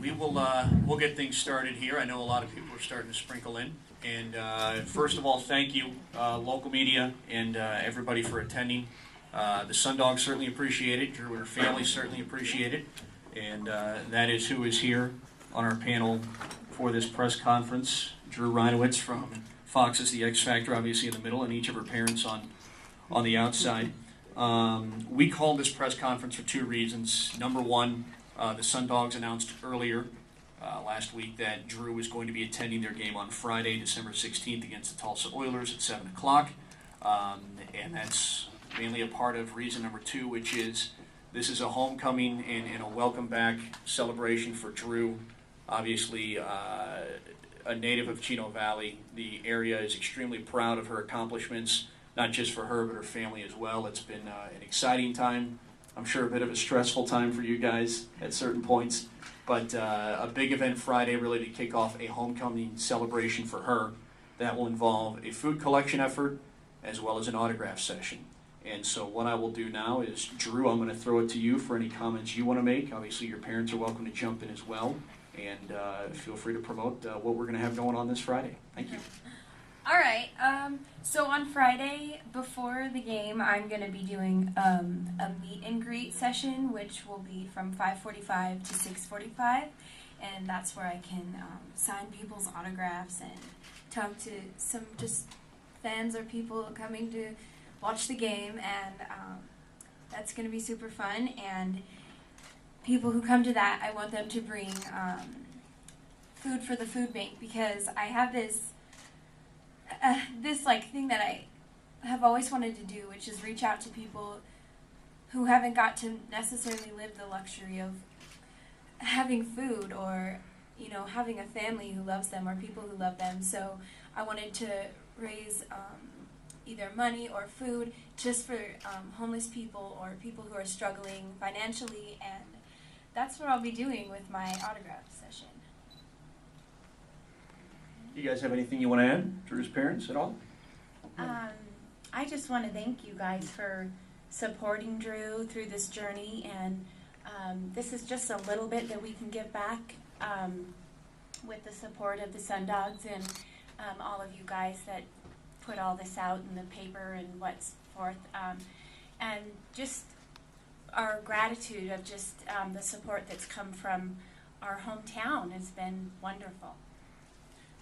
We'll get things started here. I know a lot of people are starting to sprinkle in. And first of all, thank you, local media and everybody for attending. The Sundogs certainly appreciate it. Drew and her family certainly appreciate it. And that is who is here on our panel for this press conference. Drew Ryniewicz from Fox's The X Factor, obviously in the middle, and each of her parents on the outside. We called this press conference for two reasons. Number one, the Sundogs announced earlier last week that Drew was going to be attending their game on Friday, December 16th against the Tulsa Oilers at 7 o'clock. And that's mainly a part of reason number two, which is this is a homecoming and a welcome back celebration for Drew. Obviously, a native of Chino Valley, the area is extremely proud of her accomplishments, not just for her, but her family as well. It's been an exciting time. I'm sure a bit of a stressful time for you guys at certain points, but a big event Friday really to kick off a homecoming celebration for her that will involve a food collection effort as well as an autograph session. And so what I will do now is, Drew, I'm going to throw it to you for any comments you want to make. Obviously, your parents are welcome to jump in as well, and feel free to promote what we're going to have going on this Friday. Thank you. All right, so on Friday before the game, I'm going to be doing a meet and greet session, which will be from 5:45 to 6:45, and that's where I can sign people's autographs and talk to some just fans or people coming to watch the game, and that's going to be super fun. And people who come to that, I want them to bring food for the food bank, because I have this thing that I have always wanted to do, which is reach out to people who haven't got to necessarily live the luxury of having food, or having a family who loves them, or people who love them. So I wanted to raise either money or food just for homeless people or people who are struggling financially, and that's what I'll be doing with my autograph session. You guys have anything you want to add, Drew's parents, at all? I just want to thank you guys for supporting Drew through this journey, and this is just a little bit that we can give back with the support of the Sundogs and all of you guys that put all this out in the paper and what's forth, and just our gratitude of just the support that's come from our hometown has been wonderful.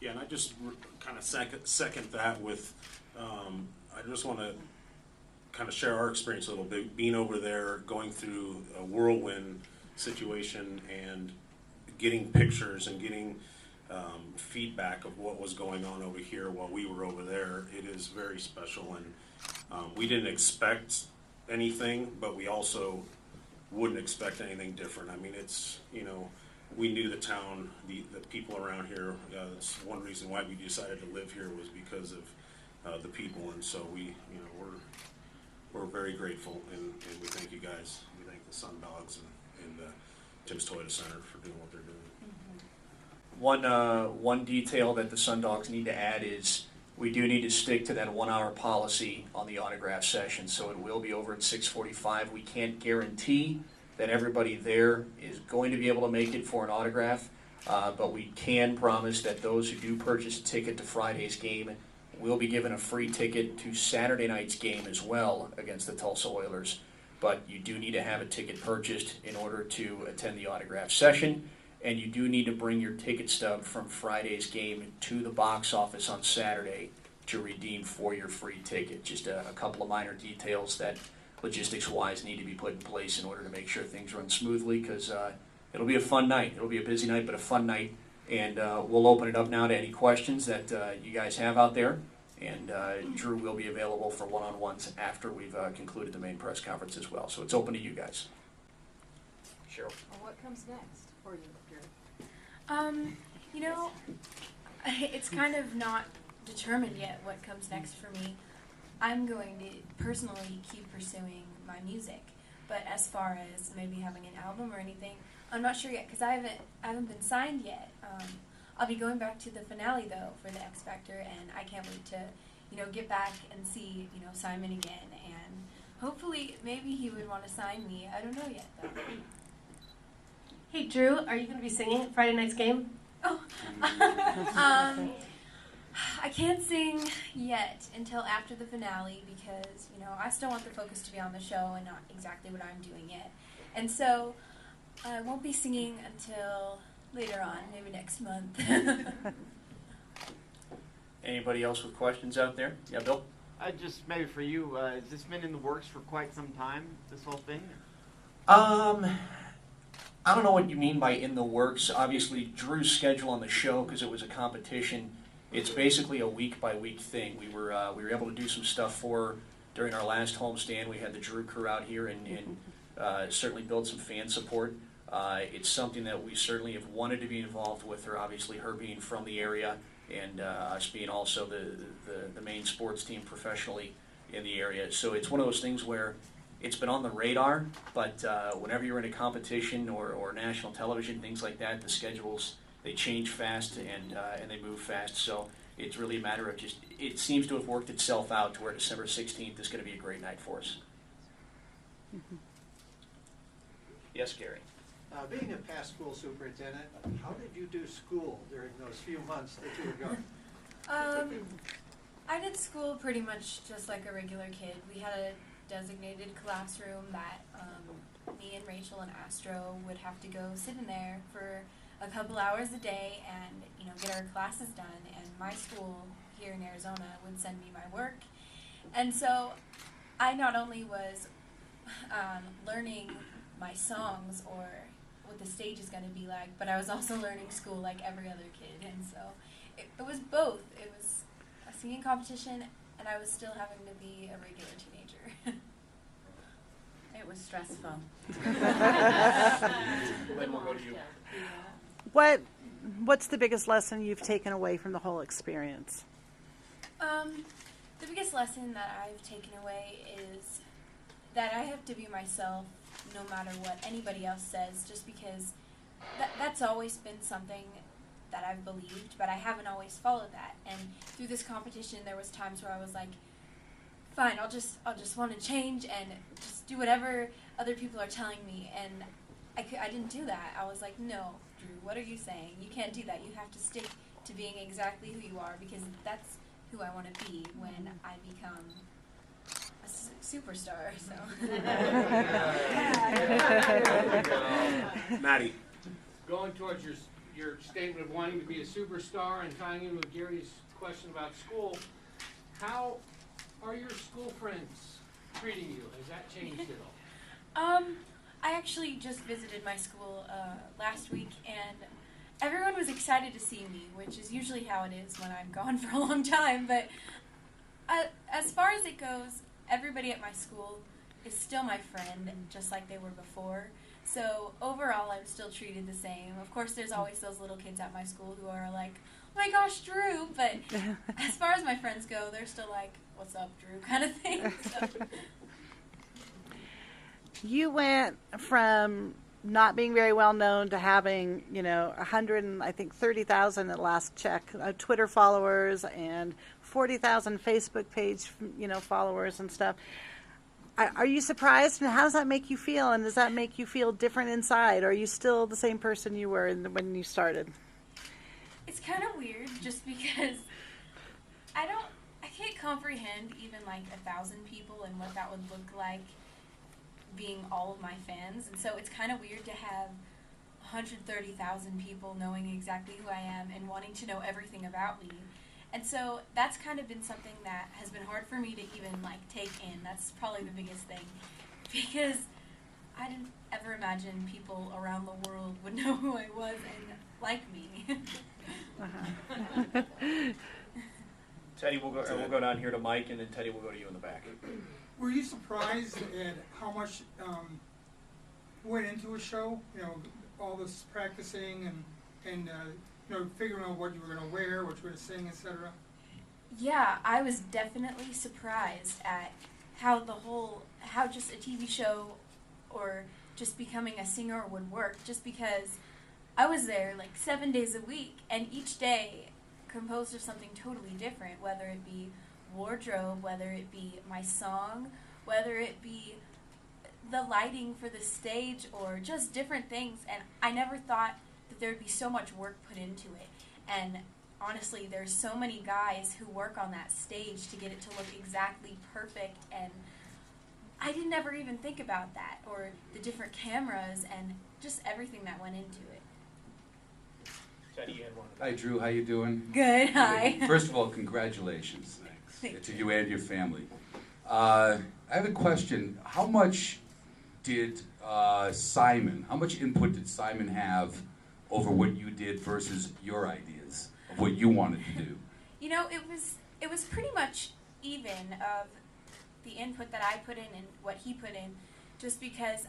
Yeah, and I just kind of second that with, I just want to kind of share our experience a little bit, being over there, going through a whirlwind situation and getting pictures and getting feedback of what was going on over here while we were over there. It is very special, and we didn't expect anything, but we also wouldn't expect anything different. I mean, it's, we knew the town, the people around here. That's one reason why we decided to live here, was because of the people, and so we're very grateful, and we thank you guys. We thank the Sundogs and Tim's Toyota Center for doing what they're doing. One detail that the Sundogs need to add is we do need to stick to that 1-hour policy on the autograph session, so it will be over at 6:45. We can't guarantee that everybody there is going to be able to make it for an autograph, but we can promise that those who do purchase a ticket to Friday's game will be given a free ticket to Saturday night's game as well against the Tulsa Oilers. But you do need to have a ticket purchased in order to attend the autograph session, and you do need to bring your ticket stub from Friday's game to the box office on Saturday to redeem for your free ticket. Just a couple of minor details that logistics-wise need to be put in place in order to make sure things run smoothly, because it'll be a fun night. It'll be a busy night, but a fun night. And we'll open it up now to any questions that you guys have out there. And Drew will be available for one-on-ones after we've concluded the main press conference as well. So it's open to you guys. Cheryl. Well, what comes next for you, Drew? It's kind of not determined yet what comes next for me. I'm going to personally keep pursuing my music, but as far as maybe having an album or anything, I'm not sure yet, because I haven't been signed yet. I'll be going back to the finale though for the X Factor, and I can't wait to get back and see Simon again, and hopefully maybe he would want to sign me. I don't know yet though. Hey, Drew, are you going to be singing at Friday night's game? Oh, I can't sing yet until after the finale because, I still want the focus to be on the show and not exactly what I'm doing yet. And so I won't be singing until later on, maybe next month. Anybody else with questions out there? Yeah, Bill? Just maybe for you, has this been in the works for quite some time, this whole thing? I don't know what you mean by in the works. Obviously, Drew's schedule on the show, because it was a competition, it's basically a week-by-week thing. We were able to do some stuff for her during our last homestand. We had the Drew crew out here and certainly build some fan support. It's something that we certainly have wanted to be involved with her, obviously her being from the area and us being also the main sports team professionally in the area. So it's one of those things where it's been on the radar, but whenever you're in a competition or national television, things like that, the schedules, they change fast and they move fast. So it's really a matter of just, it seems to have worked itself out to where December 16th is going to be a great night for us. Mm-hmm. Yes, Gary? Being a past school superintendent, how did you do school during those few months that you were gone? I did school pretty much just like a regular kid. We had a designated classroom that me and Rachel and Astro would have to go sit in there for a couple hours a day and get our classes done. And my school here in Arizona would send me my work, and so I not only was learning my songs or what the stage is going to be like, but I was also learning school like every other kid. And so it was both. It was a singing competition, and I was still having to be a regular teenager. It was stressful. Lynn, we'll go to you. What's the biggest lesson you've taken away from the whole experience? The biggest lesson that I've taken away is that I have to be myself no matter what anybody else says, just because that's always been something that I've believed, but I haven't always followed that. And through this competition, there was times where I was like, fine, I'll just want to change and just do whatever other people are telling me. And I didn't do that. I was like, no, Drew, what are you saying? You can't do that. You have to stick to being exactly who you are, because that's who I want to be when I become a superstar. So. Maddie. Going towards your statement of wanting to be a superstar and tying in with Gary's question about school, how are your school friends treating you? Has that changed at all? I actually just visited my school last week, and everyone was excited to see me, which is usually how it is when I'm gone for a long time. But as far as it goes, everybody at my school is still my friend, just like they were before. So overall, I'm still treated the same. Of course, there's always those little kids at my school who are like, oh my gosh, Drew. But as far as my friends go, they're still like, what's up, Drew, kind of thing. So. You went from not being very well known to having, 100 and I think 30,000 at last check, Twitter followers and 40,000 Facebook page, followers and stuff. Are you surprised, and how does that make you feel? And does that make you feel different inside? Or are you still the same person you were when you started? It's kind of weird, just because I can't comprehend even like 1,000 people and what that would look like being all of my fans. And so it's kind of weird to have 130,000 people knowing exactly who I am and wanting to know everything about me. And so that's kind of been something that has been hard for me to even take in. That's probably the biggest thing, because I didn't ever imagine people around the world would know who I was and like me. Teddy, we'll go down here to Mike, and then Teddy will go to you in the back. Were you surprised at how much went into a show? All this practicing and figuring out what you were going to wear, what you were going to sing, etc. Yeah, I was definitely surprised at how just a TV show or just becoming a singer would work, just because I was there 7 days a week, and each day composed of something totally different, whether it be wardrobe, whether it be my song, whether it be the lighting for the stage or just different things. And I never thought that there would be so much work put into it. And honestly, there's so many guys who work on that stage to get it to look exactly perfect, and I didn't ever even think about that, or the different cameras and just everything that went into it. Teddy, you had one. Hi, Drew. How you doing? Good, hi. First of all, congratulations to you and your family. I have a question. How much did Simon, how much input did Simon have over what you did versus your ideas of what you wanted to do? You know, it was pretty much even of the input that I put in and what he put in, just because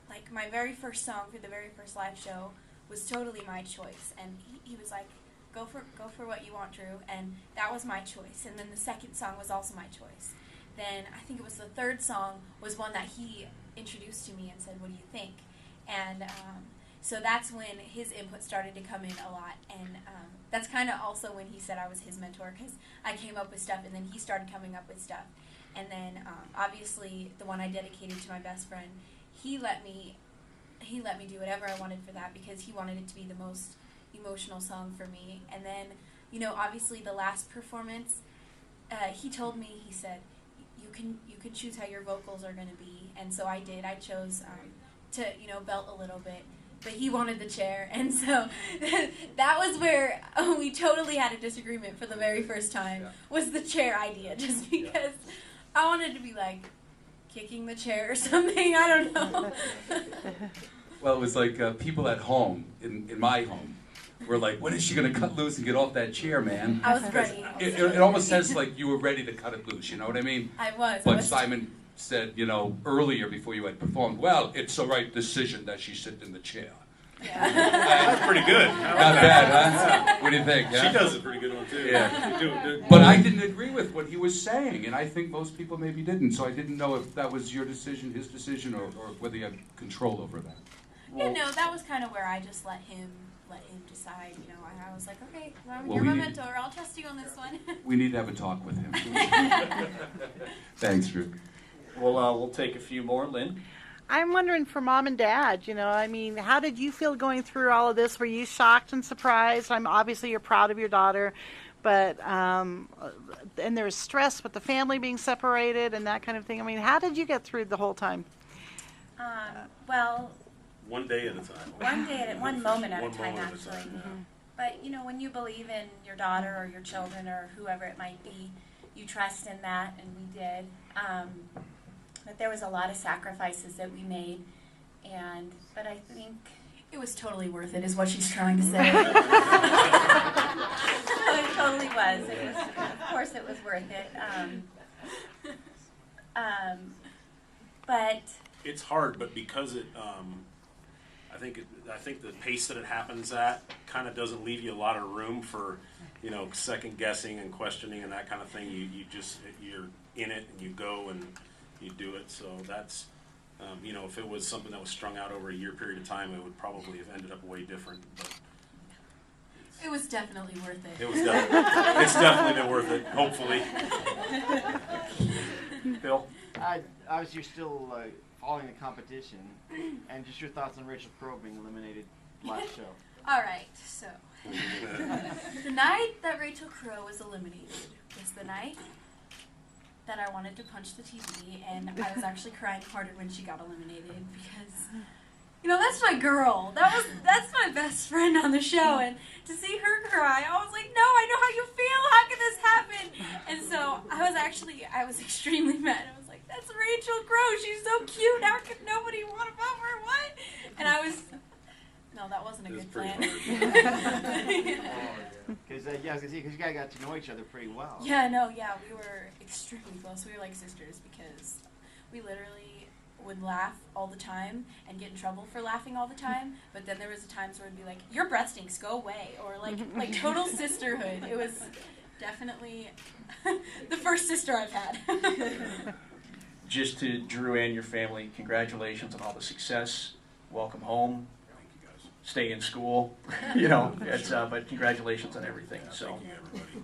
like my very first song for the very first live show was totally my choice, and he was like, go for what you want, Drew, and that was my choice. And then the second song was also my choice. Then I think it was the third song was one that he introduced to me and said, what do you think? And so that's when his input started to come in a lot, and that's kind of also when he said I was his mentor, because I came up with stuff and then he started coming up with stuff. And then obviously the one I dedicated to my best friend, he let me do whatever I wanted for that, because he wanted it to be the most emotional song for me. And then, you know, obviously the last performance, he told me, he said, you can choose how your vocals are going to be. And so I did. I chose to, you know, belt a little bit. But he wanted the chair, and so that was where we totally had a disagreement for the very first time, was the chair idea, just because I wanted to be like kicking the chair or something, I don't know. Well, it was like people at home, in my home, were like, when is she going to cut loose and get off that chair, man? I was ready. It almost says like you were ready to cut it loose, you know what I mean? I was. But Simon said, you know, earlier before you had performed, well, it's the right decision that she sit in the chair. Yeah. That's pretty good. Not bad, huh? What do you think? She does a pretty good one too. Yeah. But I didn't agree with what he was saying, and I think most people maybe didn't, so I didn't know if that was your decision, his decision, or whether you had control over that. Yeah, no, that was kind of where I just let him decide, you know. I was like, okay, well, Well, you're we my need- mentor, I'll trust you on this one. We need to have a talk with him. Thanks, Drew. We'll take a few more. Lynn? I'm wondering for mom and dad, you know, I mean, how did you feel going through all of this? Were you shocked and surprised? Obviously you're proud of your daughter, but, and there's stress with the family being separated and that kind of thing. I mean, how did you get through the whole time? Well, One day at a time. one moment at a One time, moment at a actually. time, yeah. But, you know, when you believe in your daughter or your children or whoever it might be, you trust in that, and we did. But there was a lot of sacrifices that we made, but I think It was totally worth it, is what she's trying to say. it totally was. Of course it was worth it. But It's hard, but because it, I think the pace that it happens at kind of doesn't leave you a lot of room for, you know, second guessing and questioning and that kind of thing. You're in it and you go and you do it. So that's, you know, if it was something that was strung out over a year period of time, it would probably have ended up way different. But It was definitely worth it. it's definitely been worth it. Hopefully. Bill? Obviously, you're still following the competition, and just your thoughts on Rachel Crow being eliminated last show. All right, so the night that Rachel Crow was eliminated was the night that I wanted to punch the TV, and I was actually crying harder when she got eliminated, because, you know, that's my girl. That's my best friend on the show, and to see her cry, I was like, no, I know how you feel. How can this happen? And so I was extremely mad. I was like, that's Rachel Crow. She's so cute. How could nobody want to vote for her? What? And no, that wasn't a good plan. Because I was gonna say, because you guys got to know each other pretty well. Yeah, we were extremely close. We were like sisters, because we literally would laugh all the time and get in trouble for laughing all the time. But then there was times where it'd be like, "Your breath stinks, go away," or like total sisterhood. It was definitely the first sister I've had. Just to Drew and your family, congratulations on all the success. Welcome home. Thank you guys. Stay in school. You know, it's but congratulations on everything. So. Thank you, everybody.